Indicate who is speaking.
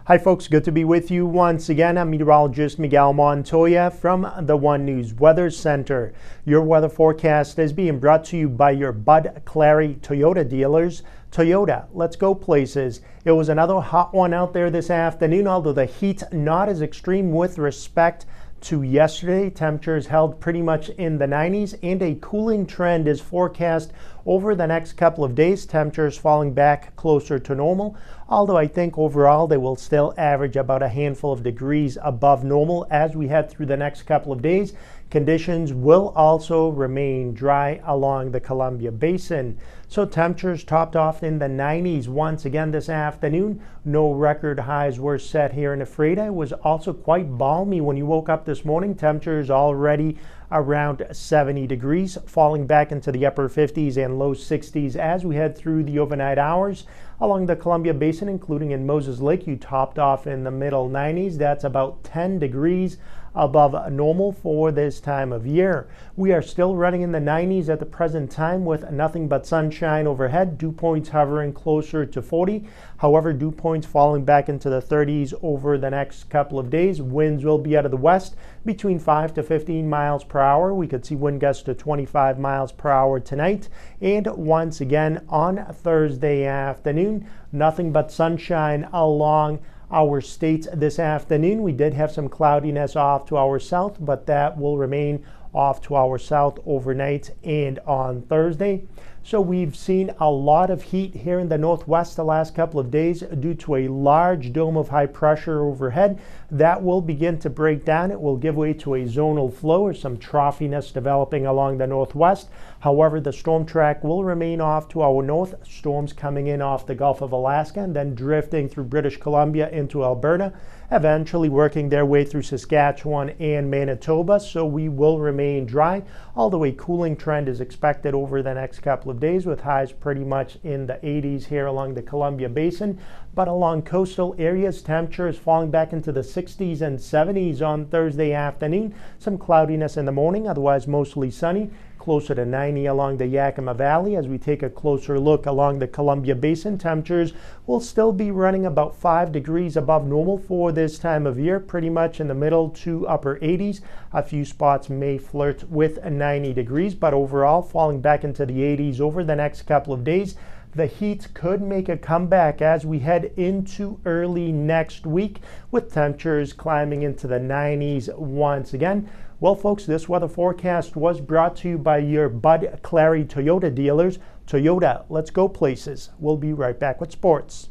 Speaker 1: Hi folks, good to be with you once again. I'm meteorologist Miguel Montoya from the One News Weather Center. Your weather forecast is being brought to you by your Bud Clary Toyota dealers. Toyota, let's go places. It was another hot one out there this afternoon, although the heat not as extreme with respect to yesterday. Temperatures held pretty much in the 90s and a cooling trend is forecast over the next couple of days. Temperatures falling back closer to normal, although I think overall they will still average about a handful of degrees above normal as we head through the next couple of days. Conditions will also remain dry along the Columbia Basin. So temperatures topped off in the 90s once again this afternoon. No record highs were set here in Ephrata. It was also quite balmy when you woke up this morning. Temperatures already around 70 degrees, falling back into the upper 50s and low 60s as we head through the overnight hours. Along the Columbia Basin, including in Moses Lake, you topped off in the middle 90s. That's about 10 degrees above normal for this time of year. We are still running in the 90s at the present time with nothing but sunshine overhead. Dew points hovering closer to 40. However, dew points falling back into the 30s over the next couple of days. Winds will be out of the west between 5 to 15 miles per hour. We could see wind gusts to 25 miles per hour tonight. And once again on Thursday afternoon, nothing but sunshine along our states this afternoon. We did have some cloudiness off to our south, but that will remain off to our south overnight and on Thursday. So we've seen a lot of heat here in the northwest the last couple of days due to a large dome of high pressure overhead. That will begin to break down. It will give way to a zonal flow or some troughiness developing along the northwest. However, the storm track will remain off to our north. Storms coming in off the Gulf of Alaska and then drifting through British Columbia into Alberta, eventually working their way through Saskatchewan and Manitoba. So we will remain dry, although a cooling trend is expected over the next couple of days with highs pretty much in the 80s here along the Columbia Basin. But along coastal areas, temperatures falling back into the 60s and 70s on Thursday afternoon. Some cloudiness in the morning, otherwise mostly sunny. Closer to 90 along the Yakima Valley. As we take a closer look along the Columbia Basin, temperatures will still be running about 5 degrees above normal for this time of year, pretty much in the middle to upper 80s. A few spots may flirt with 90 degrees, but overall falling back into the 80s over the next couple of days. The heat could make a comeback as we head into early next week with temperatures climbing into the 90s once again. Well, folks, this weather forecast was brought to you by your Bud Clary Toyota dealers. Toyota, let's go places. We'll be right back with sports.